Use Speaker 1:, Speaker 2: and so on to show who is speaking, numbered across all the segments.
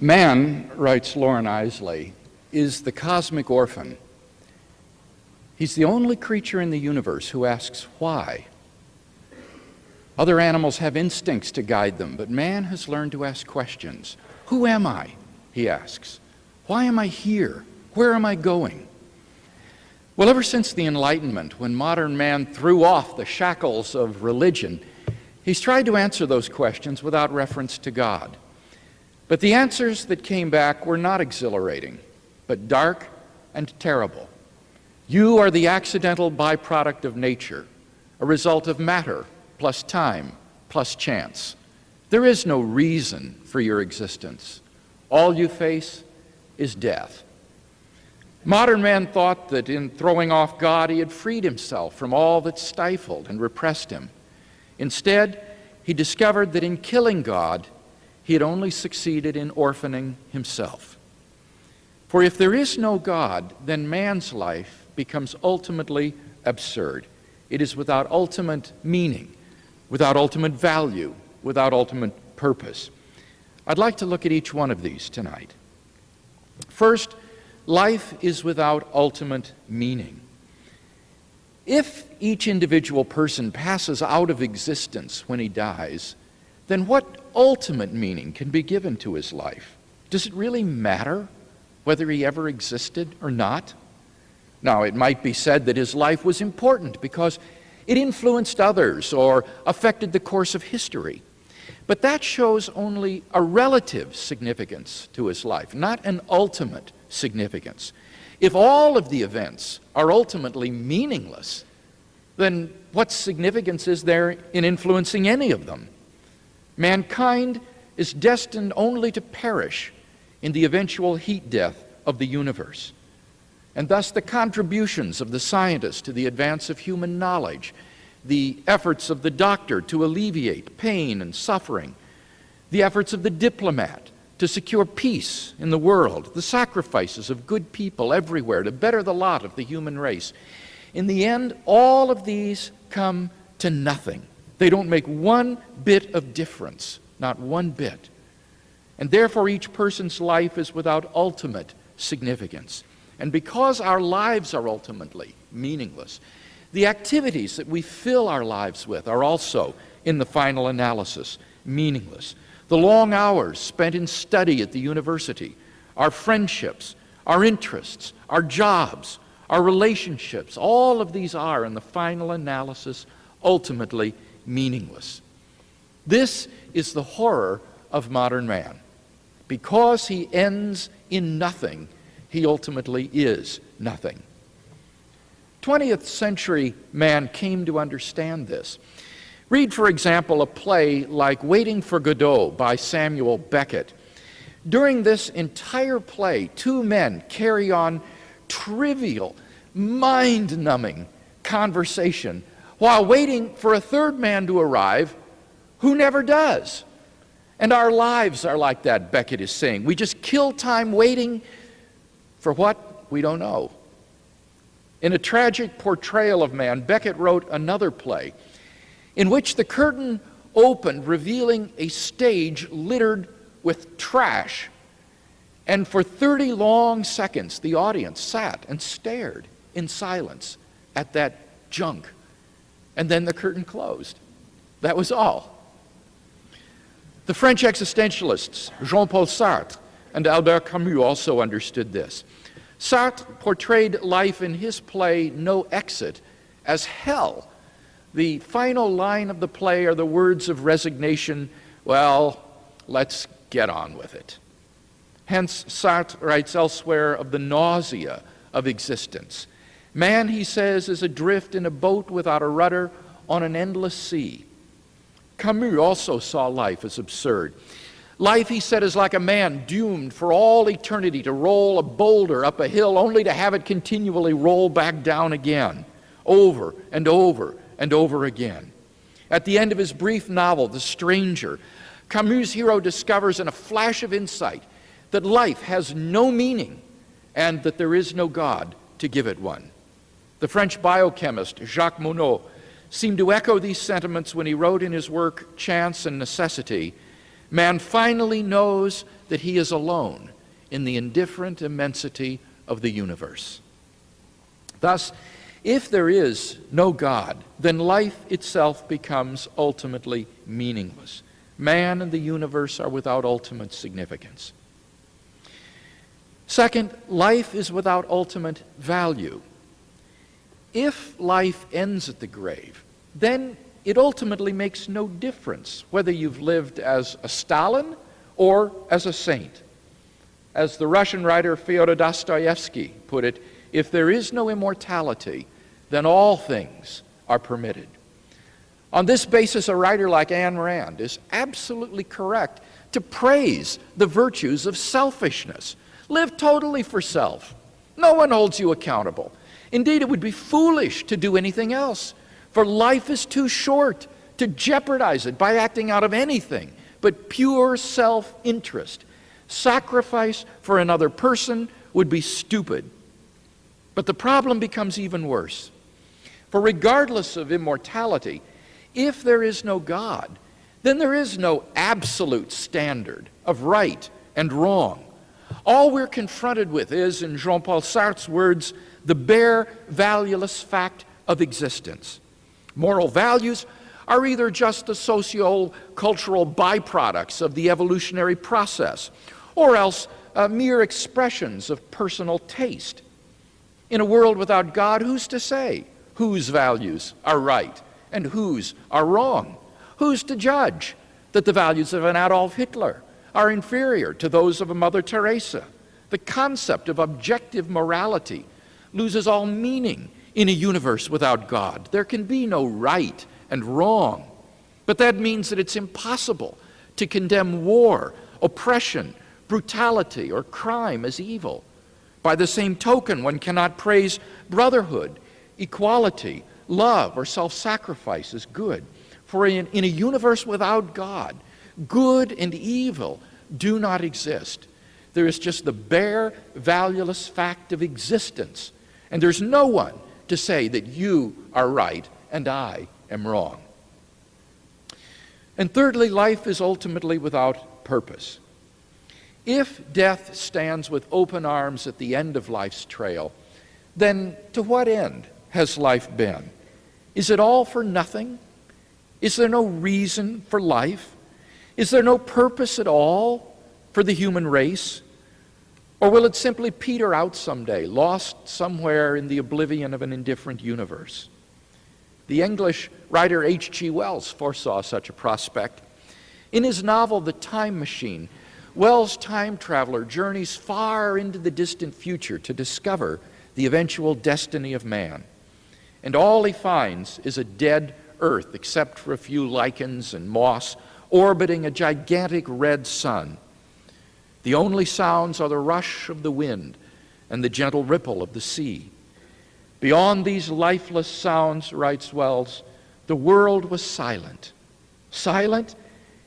Speaker 1: Man, writes Lauren Isley, is the cosmic orphan. He's the only creature in the universe who asks why. Other animals have instincts to guide them, but man has learned to ask questions. Who am I? He asks. Why am I here? Where am I going? Well, ever since the Enlightenment, when modern man threw off the shackles of religion, he's tried to answer those questions without reference to God. But the answers that came back were not exhilarating, but dark and terrible. You are the accidental byproduct of nature, a result of matter plus time plus chance. There is no reason for your existence. All you face is death. Modern man thought that in throwing off God, he had freed himself from all that stifled and repressed him. Instead, he discovered that in killing God, he had only succeeded in orphaning himself. For if there is no God, then man's life becomes ultimately absurd. It is without ultimate meaning, without ultimate value, without ultimate purpose. I'd like to look at each one of these tonight. First, life is without ultimate meaning. If each individual person passes out of existence when he dies, then what ultimate meaning can be given to his life? Does it really matter whether he ever existed or not? Now, it might be said that his life was important because it influenced others or affected the course of history. But that shows only a relative significance to his life, not an ultimate significance. If all of the events are ultimately meaningless, then what significance is there in influencing any of them? Mankind is destined only to perish in the eventual heat death of the universe. And thus the contributions of the scientist to the advance of human knowledge, the efforts of the doctor to alleviate pain and suffering, the efforts of the diplomat to secure peace in the world, the sacrifices of good people everywhere to better the lot of the human race. In the end, all of these come to nothing. They don't make one bit of difference, not one bit. And therefore each person's life is without ultimate significance. And because our lives are ultimately meaningless, the activities that we fill our lives with are also, in the final analysis, meaningless. The long hours spent in study at the university, our friendships, our interests, our jobs, our relationships, all of these are, in the final analysis, ultimately meaningless. This is the horror of modern man. Because he ends in nothing, he ultimately is nothing. 20th century man came to understand this. Read, for example, a play like Waiting for Godot by Samuel Beckett. During this entire play, two men carry on trivial, mind-numbing conversation while waiting for a third man to arrive who never does. And our lives are like that, Beckett is saying. We just kill time waiting for what? We don't know. In a tragic portrayal of man, Beckett wrote another play in which the curtain opened, revealing a stage littered with trash. And for 30 long seconds, the audience sat and stared in silence at that junk. And then the curtain closed. That was all. The French existentialists Jean-Paul Sartre and Albert Camus also understood this. Sartre portrayed life in his play No Exit as hell. The final line of the play are the words of resignation, well, let's get on with it. Hence, Sartre writes elsewhere of the nausea of existence. Man, he says, is adrift in a boat without a rudder on an endless sea. Camus also saw life as absurd. Life, he said, is like a man doomed for all eternity to roll a boulder up a hill only to have it continually roll back down again, over and over and over again. At the end of his brief novel, The Stranger, Camus' hero discovers in a flash of insight that life has no meaning and that there is no God to give it one. The French biochemist Jacques Monod seemed to echo these sentiments when he wrote in his work Chance and Necessity, man finally knows that he is alone in the indifferent immensity of the universe. Thus, if there is no God, then life itself becomes ultimately meaningless. Man and the universe are without ultimate significance. Second, life is without ultimate value. If life ends at the grave, then it ultimately makes no difference whether you've lived as a Stalin or as a saint. As the Russian writer Fyodor Dostoevsky put it, if there is no immortality, then all things are permitted. On this basis, a writer like Ayn Rand is absolutely correct to praise the virtues of selfishness. Live totally for self. No one holds you accountable. Indeed, it would be foolish to do anything else, for life is too short to jeopardize it by acting out of anything but pure self-interest. Sacrifice for another person would be stupid. But the problem becomes even worse. For regardless of immortality, if there is no God, then there is no absolute standard of right and wrong. All we're confronted with is, in Jean-Paul Sartre's words, the bare, valueless fact of existence. Moral values are either just the socio-cultural byproducts of the evolutionary process, or else mere expressions of personal taste. In a world without God, who's to say whose values are right and whose are wrong? Who's to judge that the values of an Adolf Hitler are inferior to those of a Mother Teresa? The concept of objective morality loses all meaning in a universe without God. There can be no right and wrong. But that means that it's impossible to condemn war, oppression, brutality, or crime as evil. By the same token, one cannot praise brotherhood, equality, love, or self-sacrifice as good. For in a universe without God, good and evil do not exist. There is just the bare, valueless fact of existence. And there's no one to say that you are right and I am wrong. And thirdly, life is ultimately without purpose. If death stands with open arms at the end of life's trail, then to what end has life been? Is it all for nothing? Is there no reason for life? Is there no purpose at all for the human race? Or will it simply peter out someday, lost somewhere in the oblivion of an indifferent universe? The English writer H.G. Wells foresaw such a prospect. In his novel, The Time Machine, Wells' time traveler journeys far into the distant future to discover the eventual destiny of man. And all he finds is a dead Earth, except for a few lichens and moss, orbiting a gigantic red sun. The only sounds are the rush of the wind and the gentle ripple of the sea. Beyond these lifeless sounds, writes Wells, the world was silent. Silent?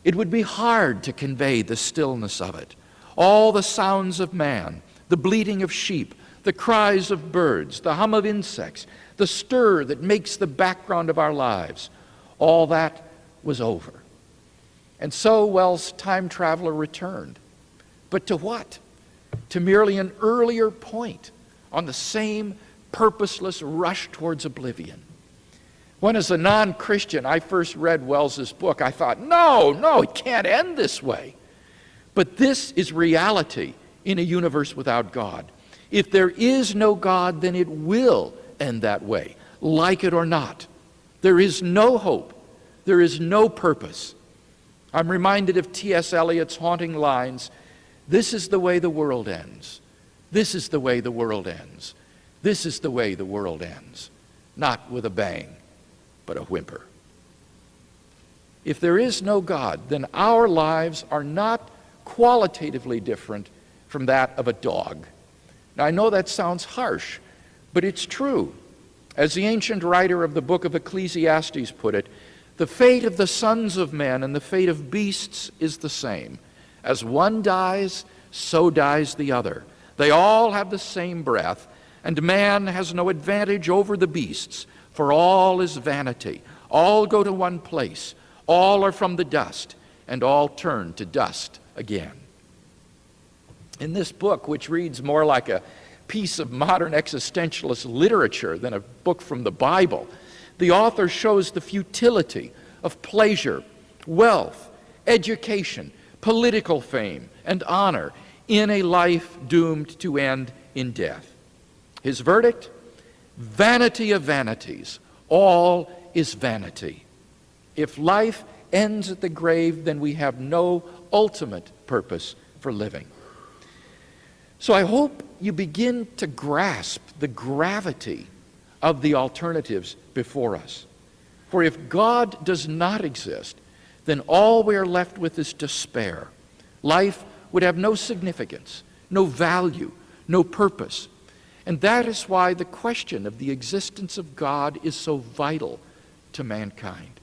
Speaker 1: It would be hard to convey the stillness of it. All the sounds of man, the bleating of sheep, the cries of birds, the hum of insects, the stir that makes the background of our lives, all that was over. And so Wells' time traveler returned. But to what? To merely an earlier point on the same purposeless rush towards oblivion. When, as a non-Christian, I first read Wells's book, I thought, no, it can't end this way. But this is reality in a universe without God. If there is no God, then it will end that way, like it or not. There is no hope. There is no purpose. I'm reminded of T.S. Eliot's haunting lines, "This is the way the world ends. This is the way the world ends. This is the way the world ends." Not with a bang, but a whimper. If there is no God, then our lives are not qualitatively different from that of a dog. Now, I know that sounds harsh, but it's true. As the ancient writer of the book of Ecclesiastes put it, the fate of the sons of men and the fate of beasts is the same. As one dies, so dies the other. They all have the same breath, and man has no advantage over the beasts, for all is vanity. All go to one place. All are from the dust, and all turn to dust again. In this book, which reads more like a piece of modern existentialist literature than a book from the Bible, the author shows the futility of pleasure, wealth, education, political fame, and honor in a life doomed to end in death. His verdict? Vanity of vanities. All is vanity. If life ends at the grave, then we have no ultimate purpose for living. So I hope you begin to grasp the gravity of the alternatives before us. For if God does not exist, then all we are left with is despair. Life would have no significance, no value, no purpose. And that is why the question of the existence of God is so vital to mankind.